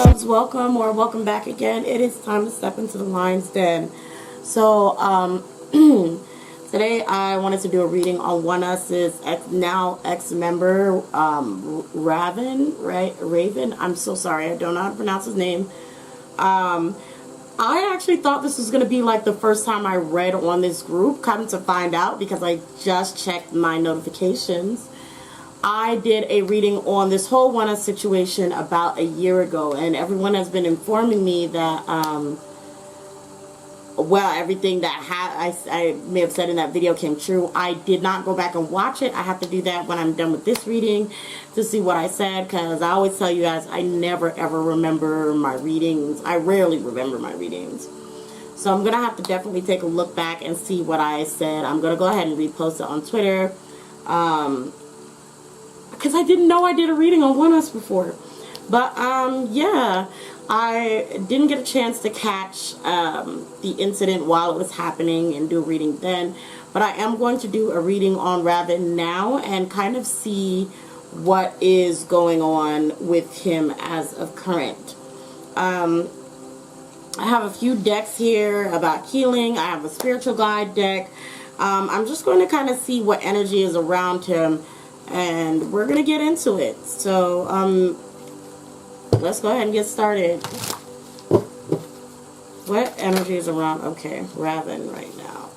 loves, welcome or welcome back again. It is time to step into the lion's den. So today I wanted to do a reading on Oneus's now ex-member Ravn. I'm so sorry, I don't know how to pronounce his name. I actually thought this was going to be like the first time I read on this group, come to find out because I just checked my notifications. I did a reading on this whole Oneus situation about a year ago, and everyone has been informing me that, well, everything that I may have said in that video came true. I did not go back and watch it. I have to do that when I'm done with this reading to see what I said, because I always tell you guys, I never ever remember my readings. I rarely remember my readings. So I'm going to have to definitely take a look back and see what I said. I'm going to go ahead and repost it on Twitter. Because I didn't know I did a reading on Oneus before. But, yeah, I didn't get a chance to catch the incident while it was happening and do a reading then. But I am going to do a reading on Ravn now and kind of see what is going on with him as of current. I have a few decks here about healing. I have a spiritual guide deck. I'm just going to kind of see what energy is around him. And we're going to get into it. So, let's go ahead and get started. What energy is around? Okay, Ravn right now.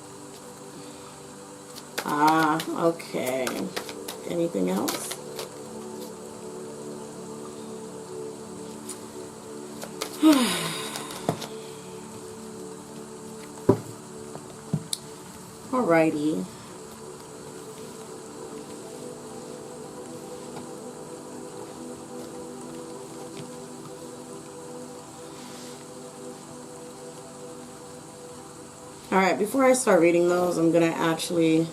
Okay. Anything else? Alrighty. Alright, before I start reading those, I'm going to actually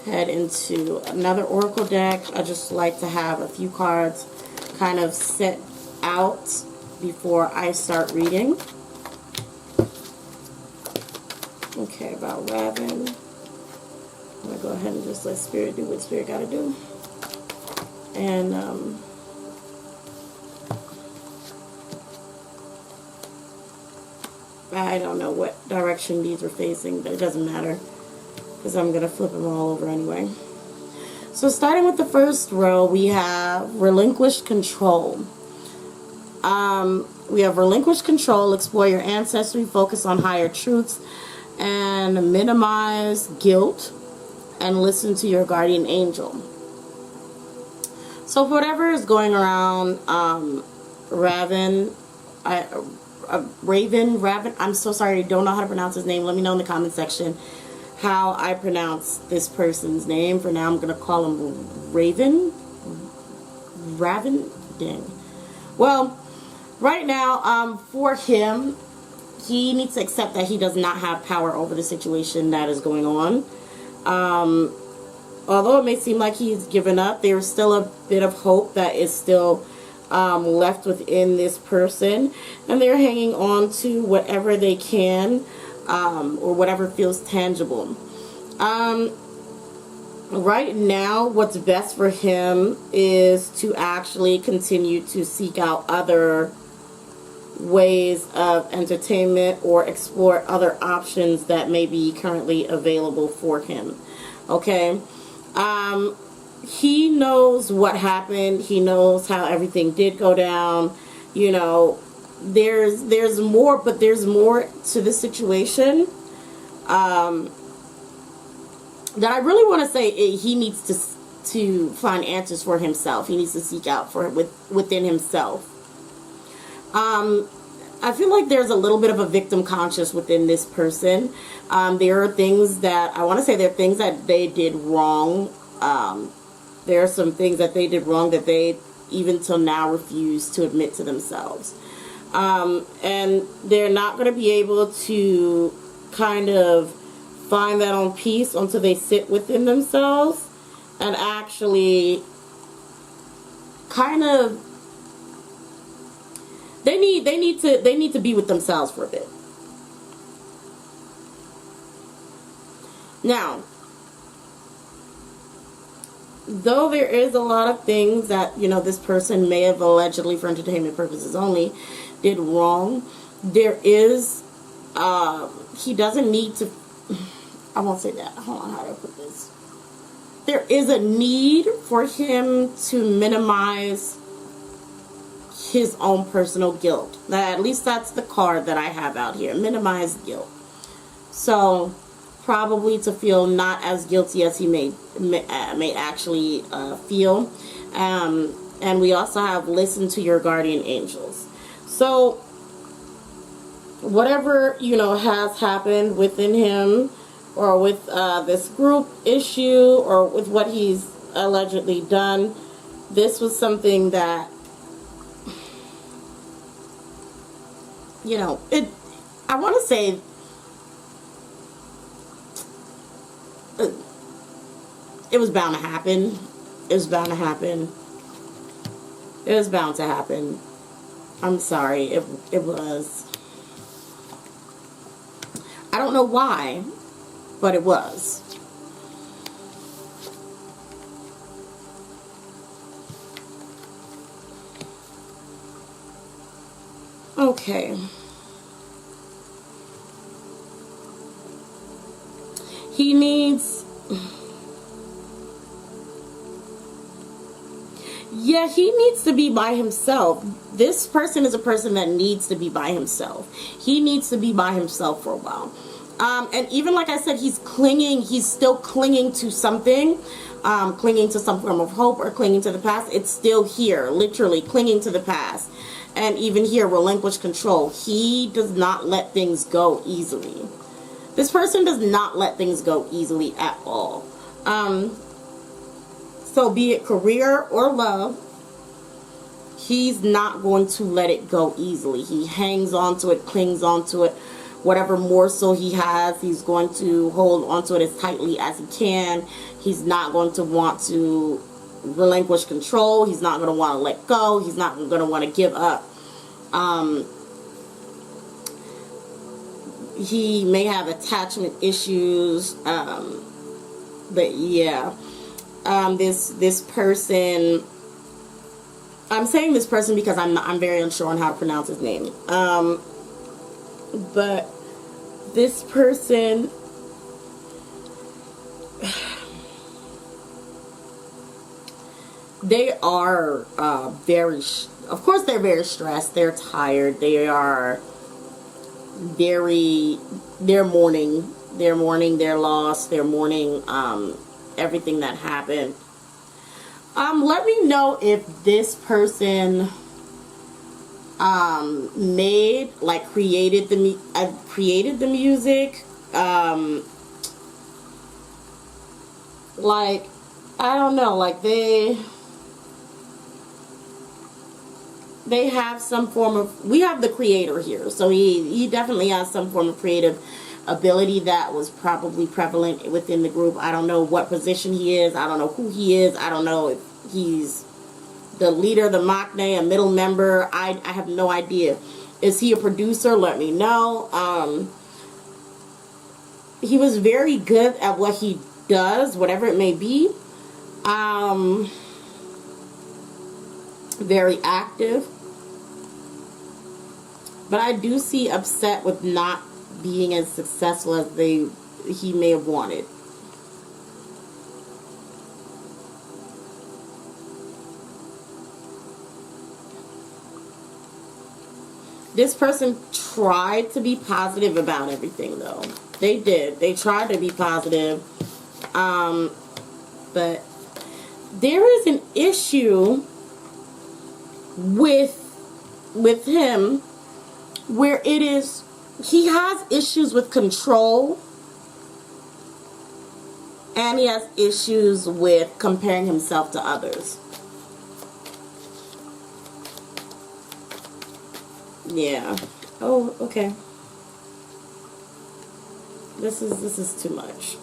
head into another oracle deck. I just like to have a few cards kind of set out before I start reading. Okay, about Ravn. I'm going to go ahead and just let Spirit do what Spirit got to do. And, I don't know what direction these are facing, but it doesn't matter because I'm going to flip them all over anyway. So starting with the first row, we have relinquished control. We have relinquished control, explore your ancestry, focus on higher truths, and minimize guilt, and listen to your guardian angel. So whatever is going around Ravn, I'm so sorry, I don't know how to pronounce his name. Let me know in the comment section how I pronounce this person's name. For now, I'm going to call him Ravn. Dang. Well, right now, for him, he needs to accept that he does not have power over the situation that is going on. Although it may seem like he's given up, there's still a bit of hope that is still left within this person, and they're hanging on to whatever they can, or whatever feels tangible. Right now, what's best for him is to actually continue to seek out other ways of entertainment or explore other options that may be currently available for him. Okay? He knows what happened. He knows how everything did go down. You know, there's more, but there's more to this situation that I really want to say he needs to find answers for himself. He needs to seek out for within himself. I feel like there's a little bit of a victim conscious within this person. There are things that I want to say there are things that they did wrong. There are some things that they did wrong that they, even till now, refuse to admit to themselves. And they're not going to be able to kind of find that own peace until they sit within themselves and actually kind of, they need to be with themselves for a bit. Now, though there is a lot of things that, you know, this person may have allegedly, for entertainment purposes only, did wrong, there is, he doesn't need to, I won't say that. Hold on, how do I put this? There is a need for him to minimize his own personal guilt. At least that's the card that I have out here. Minimize guilt. So probably to feel not as guilty as he may actually feel. And we also have listen to your guardian angels. So whatever, you know, has happened within him, or with this group issue, or with what he's allegedly done, this was something that, you know, I want to say, it was bound to happen. It was bound to happen. It was bound to happen. I'm sorry. It was. I don't know why, but it was. Okay. He needs... Yeah, he needs to be by himself. This person is a person that needs to be by himself. He needs to be by himself for a while. And even like I said, he's still clinging to something, clinging to some form of hope, or clinging to the past. It's still here, literally clinging to the past. And even here, relinquish control. He does not let things go easily. This person does not let things go easily at all. So be it career or love, he's not going to let it go easily. He hangs on to it, clings on to it. Whatever morsel he has, he's going to hold onto it as tightly as he can. He's not going to want to relinquish control. He's not going to want to let go. He's not going to want to give up. He may have attachment issues. But yeah, this person, I'm saying this person because I'm very unsure on how to pronounce his name. But this person, they are of course they're very stressed, they're tired, they're mourning their loss, they're mourning everything that happened. Let me know if this person created the music, like, I don't know, like they have some form of, we have the creator here, so he definitely has some form of creative ability that was probably prevalent within the group. I don't know what position he is, I don't know who he is, I don't know if he's the leader, the maknae, a middle member. I have no idea. Is he a producer? Let me know. He was very good at what he does, whatever it may be. Very active. But I do see upset with not being as successful as he may have wanted. This person tried to be positive about everything, though. They did. They tried to be positive. But there is an issue with him where it is, he has issues with control, and he has issues with comparing himself to others. Yeah. Oh, okay. This is too much.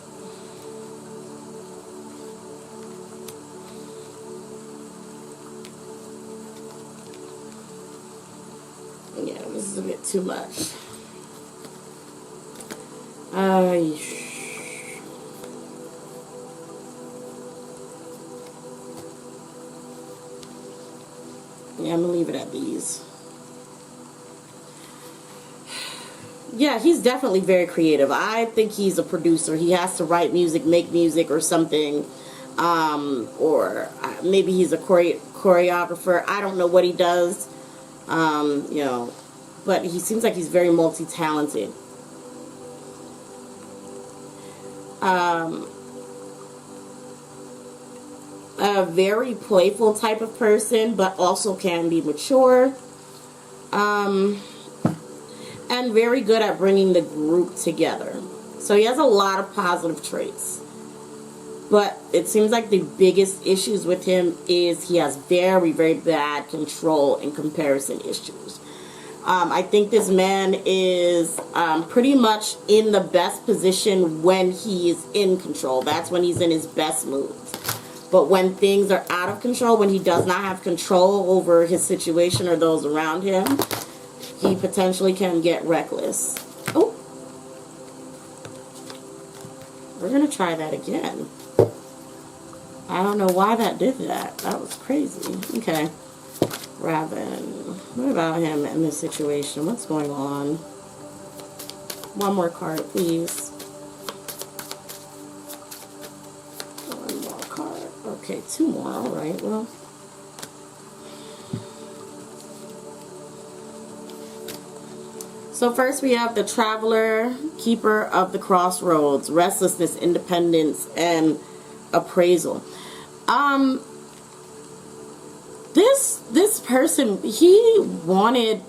Yeah, this is a bit too much. Yeah, I'm gonna leave it at these. Yeah, he's definitely very creative. I think he's a producer. He has to write music, make music, or something. Or maybe he's a choreographer. I don't know what he does. You know, but he seems like he's very multi-talented. A very playful type of person, but also can be mature. And very good at bringing the group together. So he has a lot of positive traits. But it seems like the biggest issues with him is he has very, very bad control and comparison issues. I think this man is pretty much in the best position when he is in control. That's when he's in his best moods. But when things are out of control, when he does not have control over his situation or those around him, he potentially can get reckless. Oh. We're going to try that again. I don't know why that did that. That was crazy. Okay. Ravn. What about him in this situation? What's going on? One more card, please. One more card. Okay, two more. All right, well. So first we have the Traveler, Keeper of the Crossroads, Restlessness, Independence, and Appraisal. This person, he wanted...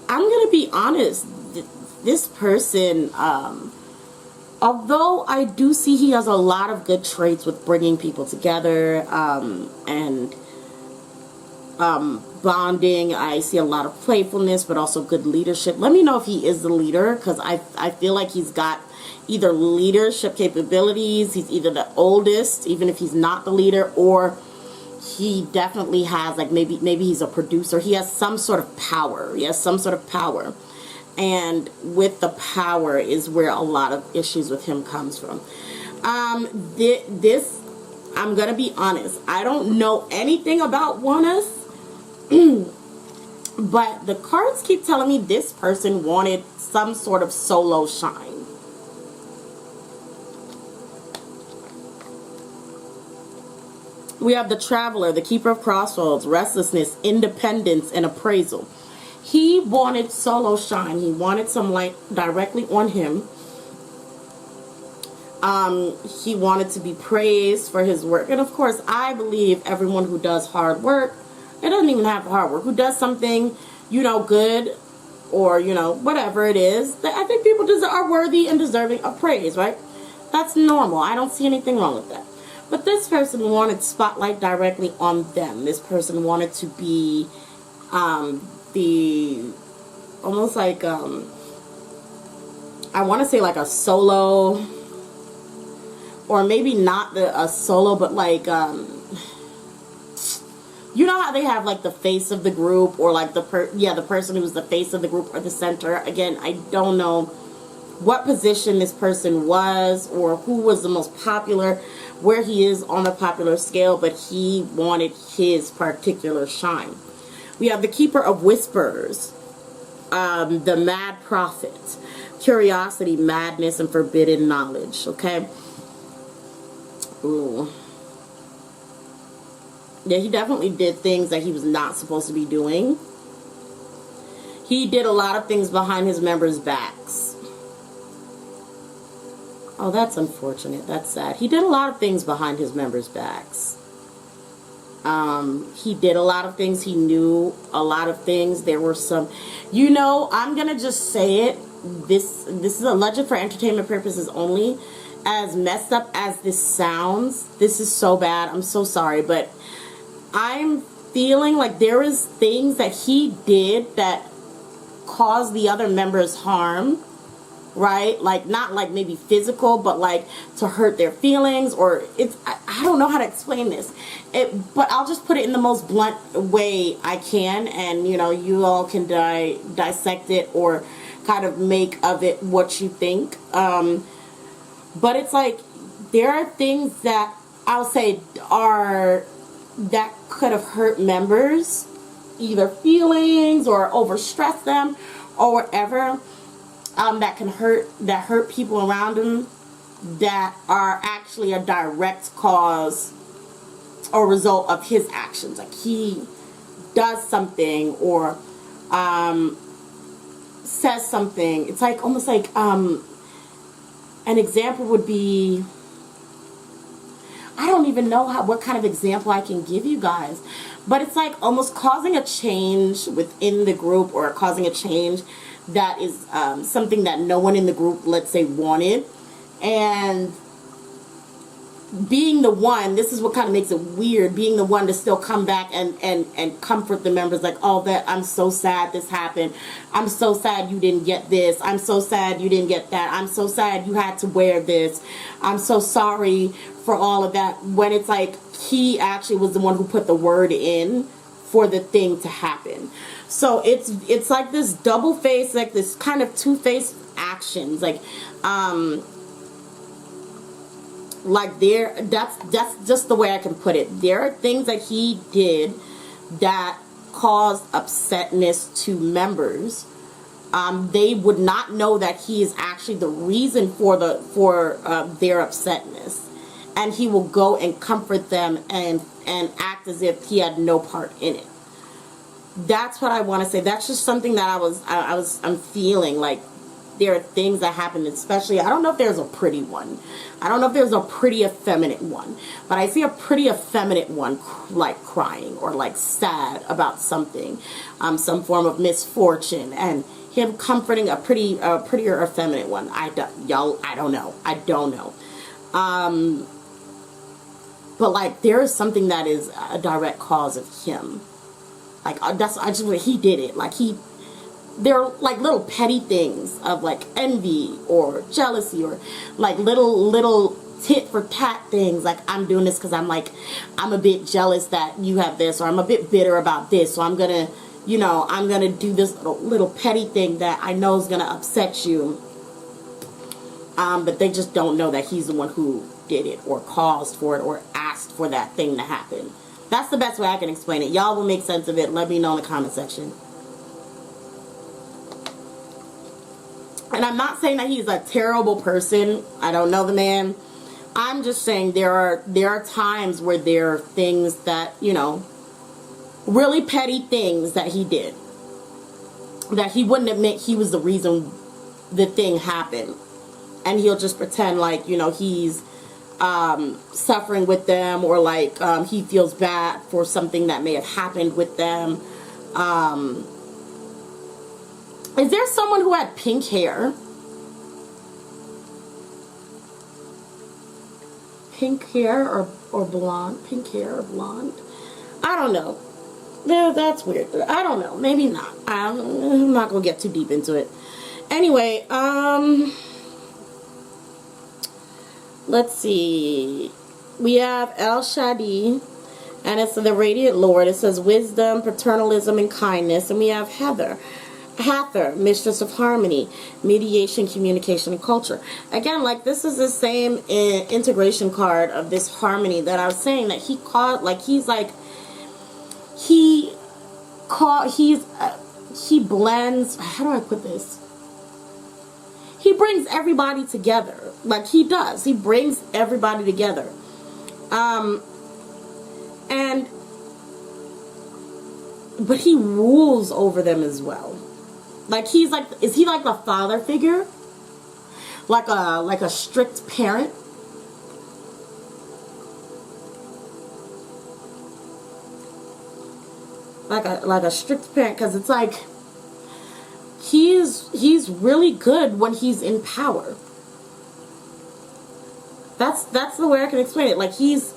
I'm going to be honest, this person, although I do see he has a lot of good traits with bringing people together, and bonding. I see a lot of playfulness, but also good leadership. Let me know if he is the leader, because I feel like he's got either leadership capabilities, he's either the oldest, even if he's not the leader, or he definitely has, like, maybe he's a producer. He has some sort of power. He has some sort of power. And with the power is where a lot of issues with him comes from. This, I'm going to be honest, I don't know anything about Oneus. But the cards keep telling me this person wanted some sort of solo shine. We have the Traveler, the Keeper of Crossroads, Restlessness, Independence, and Appraisal. He wanted solo shine. He wanted some light directly on him. He wanted to be praised for his work. And of course, I believe everyone who does hard work, it doesn't even have hard work, who does something, you know, good, or, you know, whatever it is, I think people are worthy and deserving of praise, right? That's normal. I don't see anything wrong with that. But this person wanted spotlight directly on them. This person wanted to be almost like, I want to say like a solo, or maybe not a solo, but like, you know how they have like the face of the group, or like the person who's the face of the group or the center. Again, I don't know what position this person was, or who was the most popular, where he is on the popular scale, but he wanted his particular shine. We have the Keeper of Whispers, the Mad Prophet, Curiosity, Madness, and Forbidden Knowledge. Okay. Ooh. Yeah, he definitely did things that he was not supposed to be doing. He did a lot of things behind his members' backs. Oh, that's unfortunate. That's sad. He did a lot of things behind his members' backs. He did a lot of things. He knew a lot of things. There were some, you know, I'm going to just say it. This is a legend for entertainment purposes only. As messed up as this sounds, this is so bad. I'm so sorry, but I'm feeling like there is things that he did that caused the other members harm. Right? Like, not like maybe physical, but like to hurt their feelings, or it's, I don't know how to explain this. But I'll just put it in the most blunt way I can, and you know, you all can dissect it or kind of make of it what you think. But it's like, there are things that I'll say are that could have hurt members, either feelings or overstress them or whatever, that hurt people around them, that are actually a direct cause or result of his actions. Like he does something or says something. It's like almost like an example would be, I don't even know what kind of example I can give you guys, but it's like almost causing a change within the group, or causing a change that is something that no one in the group, let's say, wanted, and being the one, this is what kind of makes it weird, being the one to still come back and comfort the members, like, oh, that I'm so sad this happened, I'm so sad you didn't get this, I'm so sad you didn't get that, I'm so sad you had to wear this, I'm so sorry for all of that, when it's like he actually was the one who put the word in for the thing to happen. So it's like this double face, like this kind of two-faced actions, that's just the way I can put it. There are things that he did that caused upsetness to members. They would not know that he is actually the reason for their upsetness, and he will go and comfort them and act as if he had no part in it. That's what I want to say. That's just something that I'm feeling like. There are things that happen, especially, I don't know if there's a pretty one. I don't know if there's a pretty effeminate one. But I see a pretty effeminate one, like crying or like sad about something. Some form of misfortune. And him comforting a prettier effeminate one. I don't know. I don't know. But like, there is something that is a direct cause of him. Like, he did it. Like, they're like little petty things of like envy or jealousy, or like little tit for tat things, like I'm doing this because I'm a bit jealous that you have this, or I'm a bit bitter about this, so I'm gonna do this little petty thing that I know is gonna upset you, but they just don't know that he's the one who did it or caused for it or asked for that thing to happen. That's the best way I can explain it. Y'all will make sense of it. Let me know in the comment section. And I'm not saying that he's a terrible person. I don't know the man. I'm just saying there are times where there are things that, really petty things that he did, that he wouldn't admit he was the reason the thing happened. And he'll just pretend like, he's suffering with them, or like he feels bad for something that may have happened with them. Is there someone who had pink hair? Pink hair or blonde? Pink hair or blonde? I don't know. That's weird. I don't know. Maybe not. I'm not going to get too deep into it. Anyway, let's see. We have El Shaddai, and it's the Radiant Lord. It says wisdom, paternalism, and kindness. And we have Hathor, Mistress of Harmony, Mediation, Communication, and Culture. Again, like, this is the same integration card of this harmony that I was saying that he called, like, he blends, how do I put this? He brings everybody together. Like, he does. He brings everybody together. But he rules over them as well. Like, is he like a father figure? Like a strict parent? Like a strict parent, because it's like he's really good when he's in power. That's the way I can explain it. Like, he's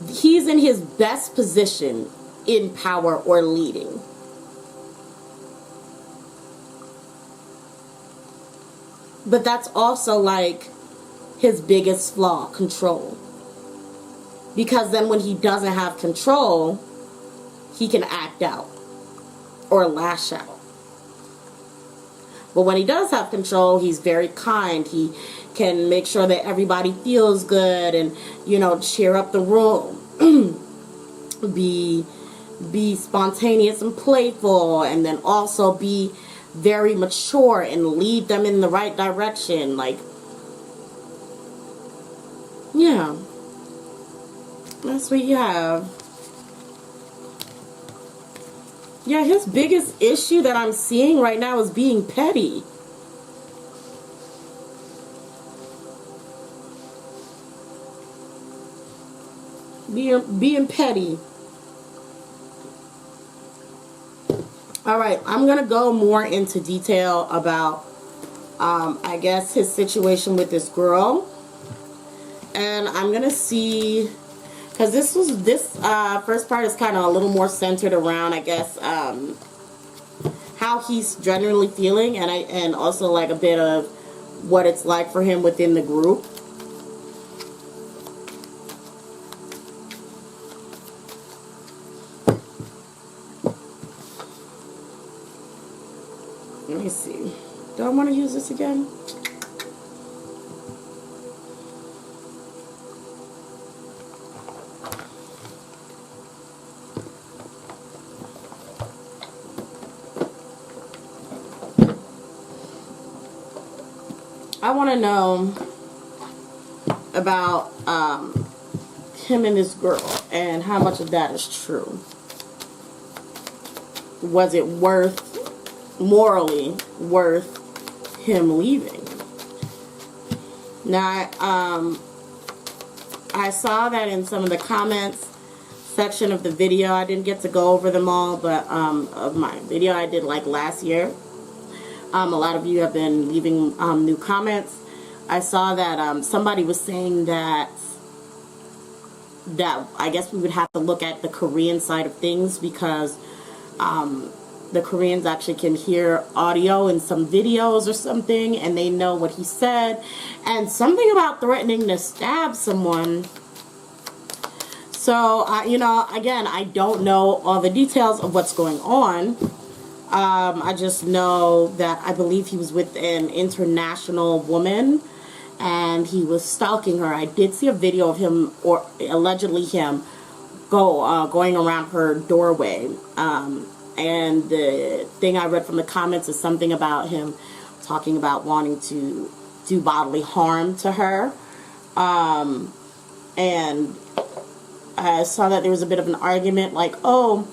in his best position in power or leading. But that's also like his biggest flaw, control. Because then when he doesn't have control, he can act out or lash out. But when he does have control, he's very kind. can make sure that everybody feels good and, you know, cheer up the room. be spontaneous and playful, and then also be very mature and lead them in the right direction. Like, yeah, that's what you have. Yeah, his biggest issue that I'm seeing right now is being petty. Being petty. Alright, I'm going to go more into detail about, I guess, his situation with this girl. And I'm going to see, because this first part is kind of a little more centered around, I guess, how he's generally feeling, and also like a bit of what it's like for him within the group. Let me see. Do I want to use this again? I want to know about him and this girl and how much of that is true. Was it morally worth him leaving? Now, I saw that in some of the comments section of the video. I didn't get to go over them all, but of my video I did like last year. A lot of you have been leaving new comments. I saw that somebody was saying that I guess we would have to look at the Korean side of things, because the Koreans actually can hear audio in some videos or something, and they know what he said, and something about threatening to stab someone. So, you know, again, I don't know all the details of what's going on. I just know that I believe he was with an international woman, and he was stalking her. I did see a video of him, or allegedly him, going around her doorway. And the thing I read from the comments is something about him talking about wanting to do bodily harm to her. And I saw that there was a bit of an argument, like, oh,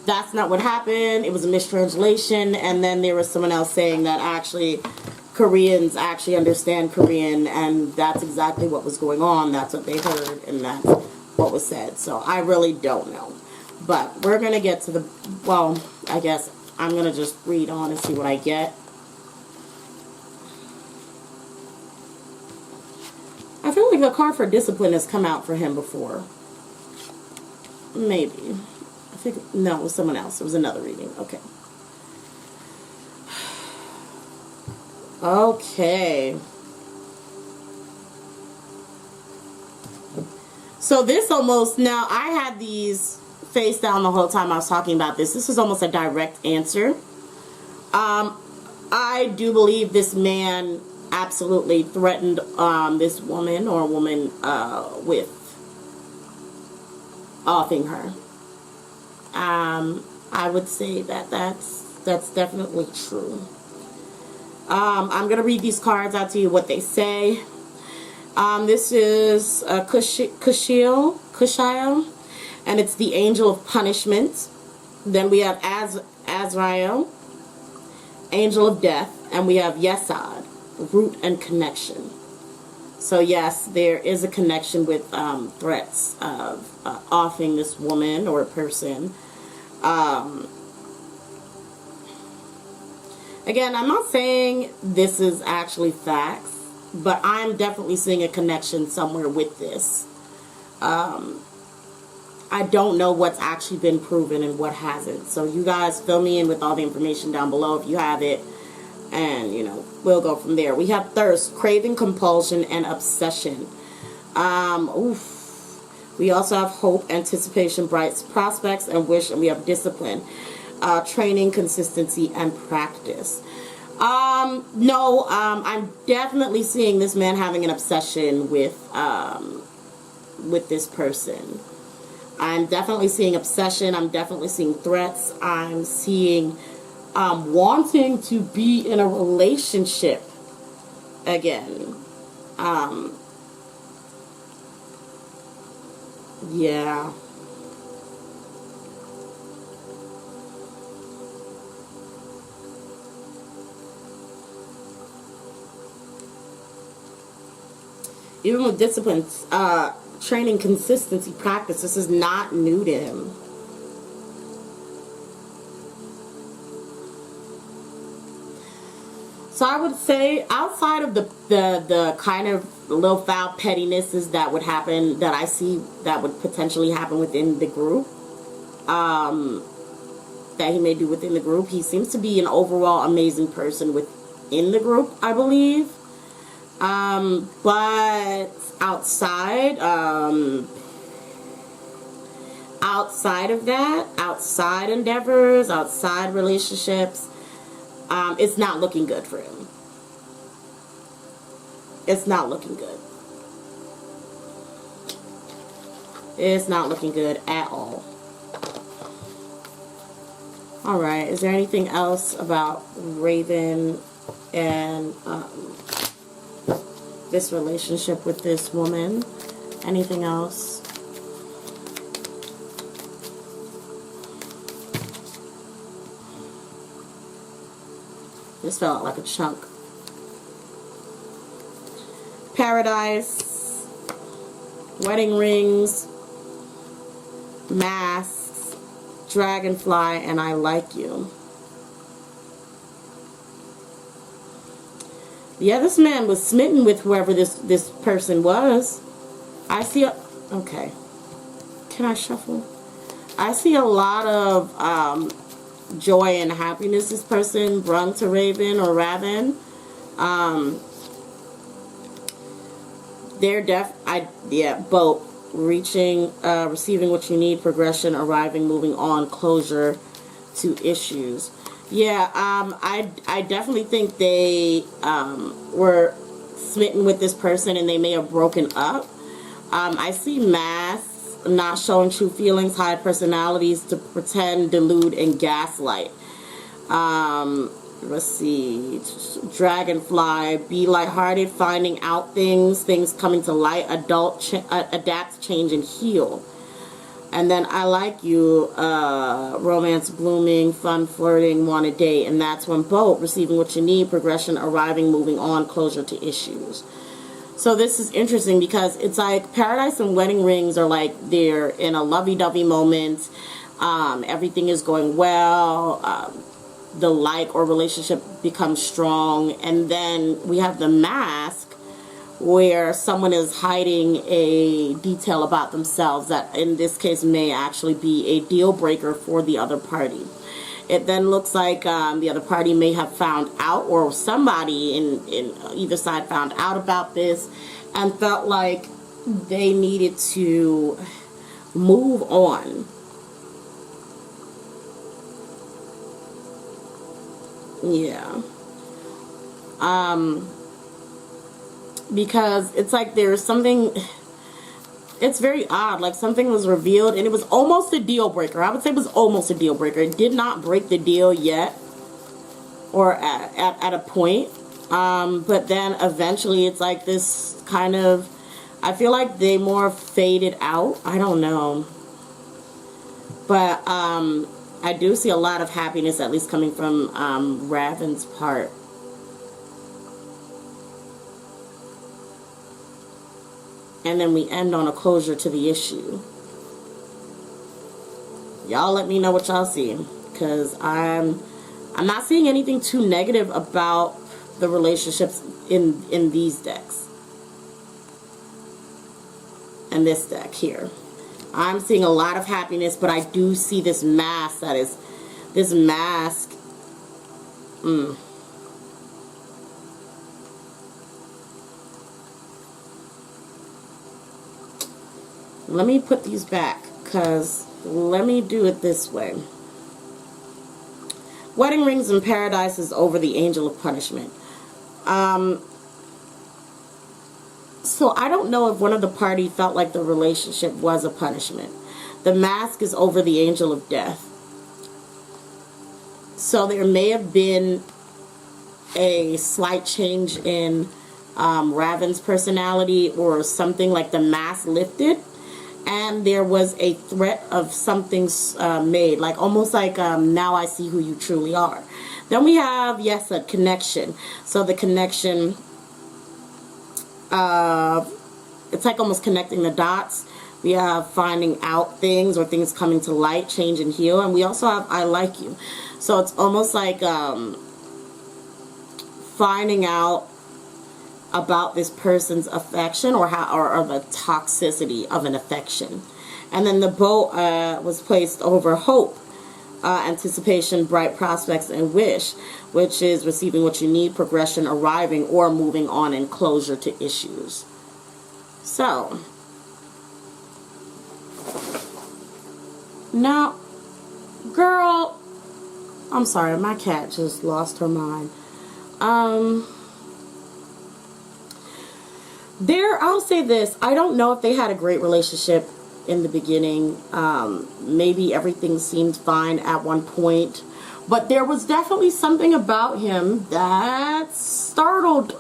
that's not what happened, it was a mistranslation. And then there was someone else saying that actually Koreans actually understand Korean, and that's exactly what was going on. That's what they heard, and that's what was said. So I really don't know. But we're going to get to the, well, I guess I'm going to just read on and see what I get. I feel like a card for discipline has come out for him before. Maybe. I think, no, it was someone else. It was another reading. Okay. Okay. So this almost, now I had these face down the whole time I was talking about this. This is almost a direct answer. I do believe this man absolutely threatened this woman with offing her. I would say that that's definitely true. I'm going to read these cards out to you, what they say. This is Kushiel, and it's the Angel of Punishment. Then we have Azrael, Angel of Death, and we have Yesod, Root and Connection. So yes, there is a connection with threats of offing this woman or person. Again, I'm not saying this is actually facts, but I'm definitely seeing a connection somewhere with this. I don't know what's actually been proven and what hasn't. So you guys fill me in with all the information down below if you have it. And, you know, we'll go from there. We have thirst, craving, compulsion, and obsession. We also have hope, anticipation, bright prospects, and wish. And we have discipline, training, consistency, and practice. No, I'm definitely seeing this man having an obsession with this person. I'm definitely seeing obsession. I'm definitely seeing threats. I'm seeing wanting to be in a relationship again. Yeah. Even with discipline, training, consistency, practice, this is not new to him. So I would say, outside of the kind of little foul pettinesses that would happen, that I see that would potentially happen within the group, that he may do within the group, he seems to be an overall amazing person within the group, I believe. But outside, outside of that, outside endeavors, outside relationships, it's not looking good for him. It's not looking good. It's not looking good at all. Alright, is there anything else about Raven and this relationship with this woman? Anything else? This felt like a chunk. Paradise, wedding rings, masks, dragonfly, and I like you. Yeah, this man was smitten with whoever this person was. I see a... Okay. Can I shuffle? I see a lot of joy and happiness this person brought to Raven or Ravn. They're both reaching, receiving what you need, progression, arriving, moving on, closure to issues. Yeah, I definitely think they were smitten with this person and they may have broken up. I see masks, not showing true feelings, hide personalities to pretend, delude, and gaslight. Let's see, dragonfly, be lighthearted, finding out things coming to light, adapt, change, and heal. And then I like you, romance blooming, fun flirting, want a date, and that's when both receiving what you need, progression, arriving, moving on, closure to issues. So this is interesting because it's like paradise and wedding rings are like they're in a lovey-dovey moment. Everything is going well. The like or relationship becomes strong. And then we have the mask where someone is hiding a detail about themselves that in this case may actually be a deal breaker for the other party. It then looks like the other party may have found out, or somebody in either side found out about this and felt like they needed to move on. Yeah. Because it's like there's something... It's very odd. Like something was revealed and it was almost a deal breaker. I would say it was almost a deal breaker. It did not break the deal yet, or at a point. But then eventually it's like this kind of... I feel like they more faded out. I don't know. But I do see a lot of happiness, at least coming from Ravn's part. And then we end on a closure to the issue. Y'all let me know what y'all see, because I'm not seeing anything too negative about the relationships in these decks. And this deck here. I'm seeing a lot of happiness, but I do see this mask that is... This mask... Let me put these back, because let me do it this way. Wedding rings in paradise is over the angel of punishment. So I don't know if one of the party felt like the relationship was a punishment. The mask is over the angel of death. So there may have been a slight change in Ravn's personality, or something, like the mask lifted and there was a threat of something made, like almost like now I see who you truly are. Then we have, yes, a connection. So the connection, it's like almost connecting the dots. We have finding out things, or things coming to light, change and heal. And we also have I like you. So it's almost like finding out about this person's affection, or how, or the toxicity of an affection. And then the bow was placed over hope, anticipation, bright prospects, and wish, which is receiving what you need, progression, arriving, or moving on, and closure to issues. So now, girl, I'm sorry, my cat just lost her mind. I'll say this, I don't know if they had a great relationship in the beginning. Maybe everything seemed fine at one point, but there was definitely something about him that startled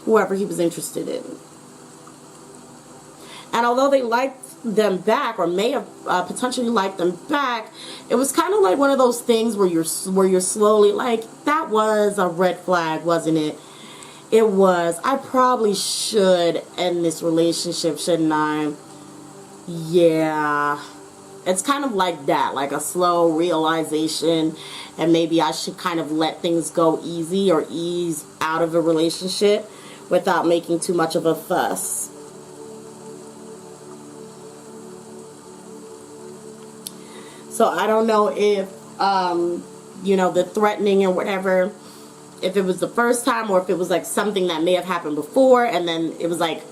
whoever he was interested in. And although they liked them back, or may have potentially liked them back, it was kind of like one of those things where you're slowly like, that was a red flag, wasn't it? It was. I probably should end this relationship, shouldn't I? Yeah. It's kind of like that, like a slow realization, and maybe I should kind of let things go easy, or ease out of a relationship without making too much of a fuss. So I don't know if, you know, the threatening and whatever, if it was the first time, or if it was like something that may have happened before, and then it was like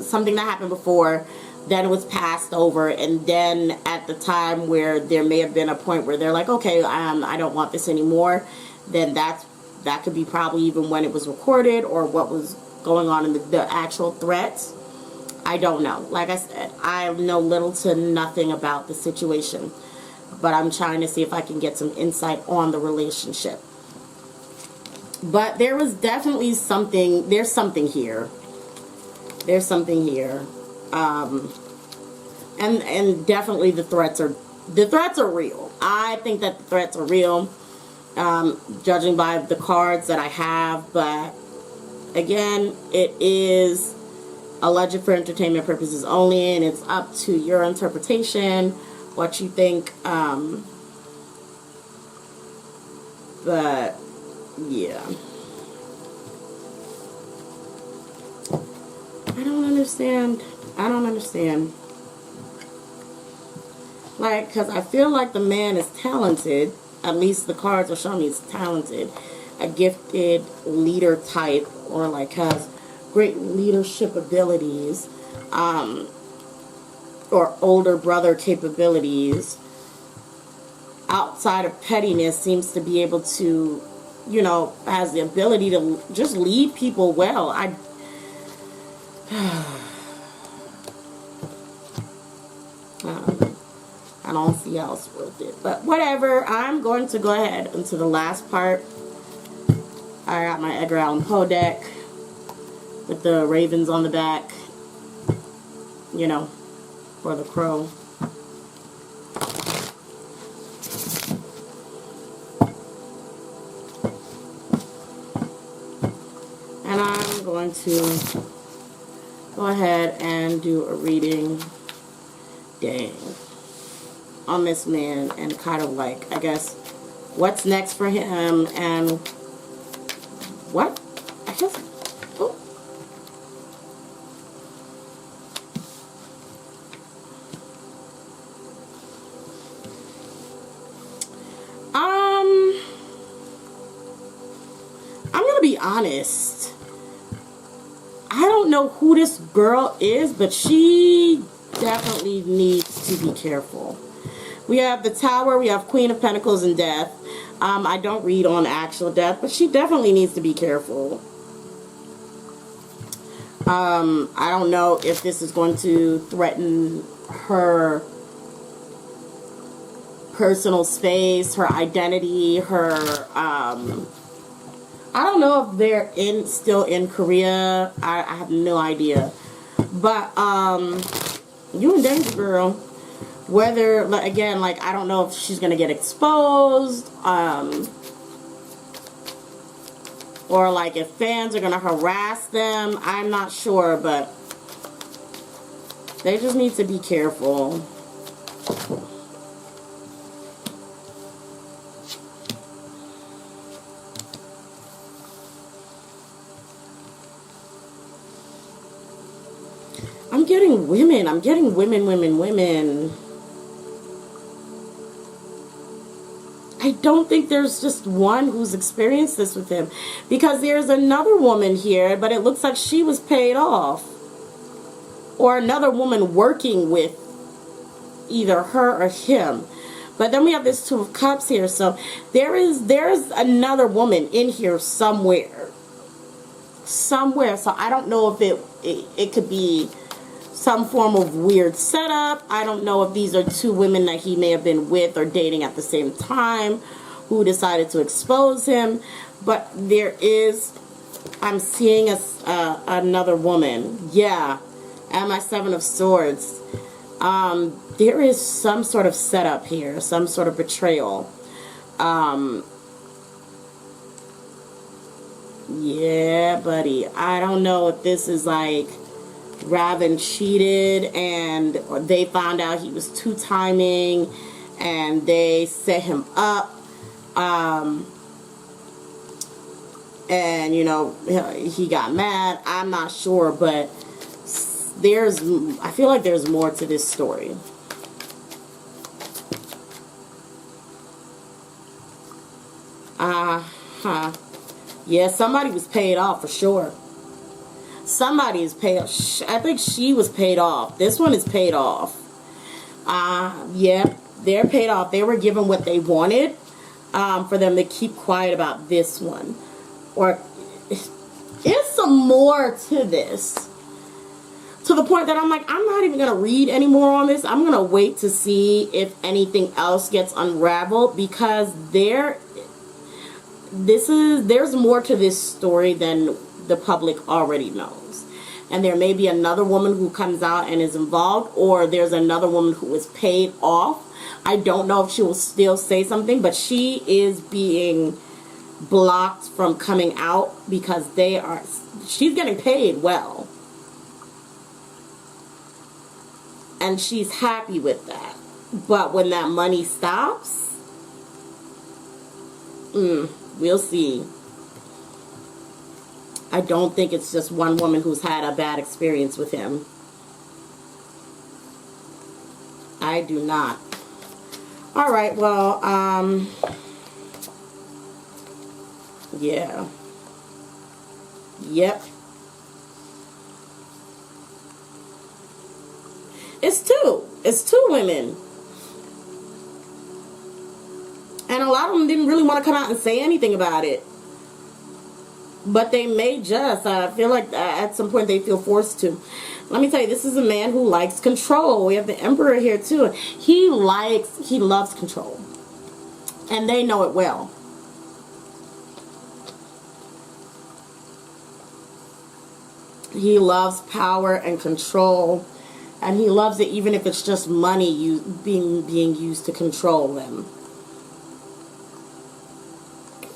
something that happened before, then it was passed over, and then at the time where there may have been a point where they're like, okay, I don't want this anymore, then that could be probably even when it was recorded, or what was going on in the actual threats. I don't know. Like I said, I know little to nothing about the situation, but I'm trying to see if I can get some insight on the relationship. But there was definitely something, there's something here. There's something here. And definitely the threats are real. I think that the threats are real, judging by the cards that I have. But again, it is alleged for entertainment purposes only, and it's up to your interpretation, what you think. But yeah, I don't understand. Like, because I feel like the man is talented. At least the cards are showing me he's talented. A gifted leader type, or like has great leadership abilities, or older brother capabilities. Outside of pettiness, seems to be able to, you know, has the ability to just lead people well. I don't see how it's worth it. But whatever. I'm going to go ahead into the last part. I got my Edgar Allan Poe deck with the ravens on the back, you know, for the crow. And I'm going to go ahead and do a reading, on this man, and kind of like, I guess, what's next for him, and what, I guess, oh. I'm gonna be honest. I don't know who this girl is, but she definitely needs to be careful. We have the Tower. We have Queen of Pentacles and Death. I don't read on actual death, but she definitely needs to be careful. I don't know if this is going to threaten her personal space, her identity, her, I don't know if they're still in Korea. I have no idea. But, you in danger, girl. Whether, again, like, I don't know if she's going to get exposed, or, like, if fans are going to harass them. I'm not sure, but they just need to be careful. I'm getting women. I'm getting women, women, women. I don't think there's just one who's experienced this with him. Because there's another woman here, but it looks like she was paid off. Or another woman working with either her or him. But then we have this Two of Cups here. So there's another woman in here somewhere. Somewhere. So I don't know if it could be some form of weird setup. I don't know if these are two women that he may have been with or dating at the same time who decided to expose him. But there is, I'm seeing another woman. Yeah. And my Seven of Swords. There is some sort of setup here. Some sort of betrayal. Yeah, buddy. I don't know if this is like Ravn cheated and they found out he was two-timing and they set him up. And, you know, he got mad. I'm not sure, but I feel like there's more to this story. Yeah, somebody was paid off for sure. Somebody is paid off. I think she was paid off. This one is paid off. Yeah, they're paid off. They were given what they wanted for them to keep quiet about this one. Or there's some more to this. To the point that I'm like, I'm not even going to read anymore on this. I'm going to wait to see if anything else gets unraveled. Because there's more to this story than the public already knows. And there may be another woman who comes out and is involved, or there's another woman who was paid off. I don't know if she will still say something, but she is being blocked from coming out because she's getting paid well. And she's happy with that. But when that money stops, we'll see. I don't think it's just one woman who's had a bad experience with him. I do not. Alright, well, yeah. Yep. It's two women. And a lot of them didn't really want to come out and say anything about it. But they may just. I feel like at some point they feel forced to. Let me tell you, this is a man who likes control. We have the Emperor here too. He loves control. And they know it well. He loves power and control. And he loves it even if it's just money being used to control them.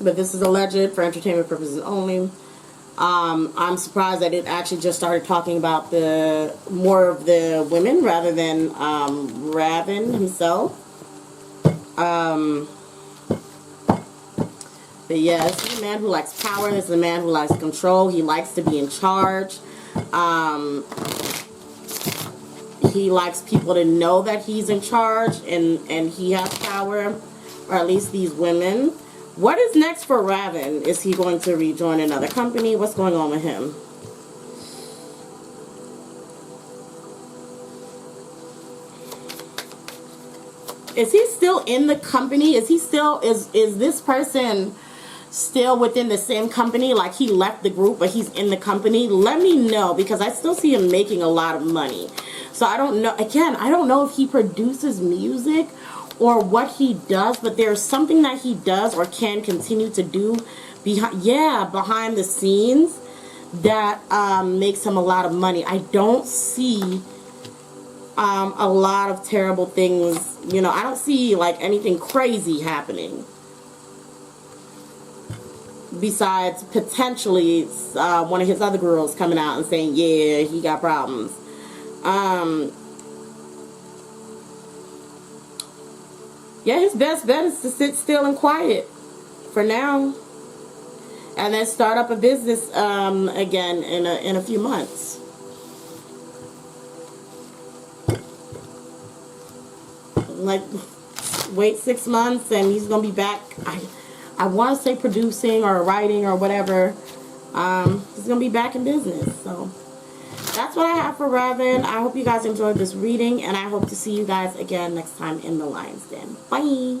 But this is alleged for entertainment purposes only. I'm surprised that it actually just started talking about more of the women rather than Ravn himself. But yeah, this is a man who likes power. This is a man who likes control. He likes to be in charge. He likes people to know that he's in charge and he has power, or at least these women. What is next for Ravn? Is he going to rejoin another company? What's going on with him? Is he still in the company? Is he still, is this person still within the same company? Like he left the group, but he's in the company? Let me know, because I still see him making a lot of money. So I don't know. Again, I don't know if he produces music or what he does, but there's something that he does or can continue to do behind the scenes that makes him a lot of money. I don't see a lot of terrible things. You know, I don't see like anything crazy happening besides potentially one of his other girls coming out and saying, yeah, he got problems. Yeah, his best bet is to sit still and quiet for now, and then start up a business again in a few months. Like, wait 6 months and he's gonna be back. I want to say producing or writing or whatever. He's gonna be back in business. So that's what I have for Ravn. I hope you guys enjoyed this reading, and I hope to see you guys again next time in the Lion's Den. Bye.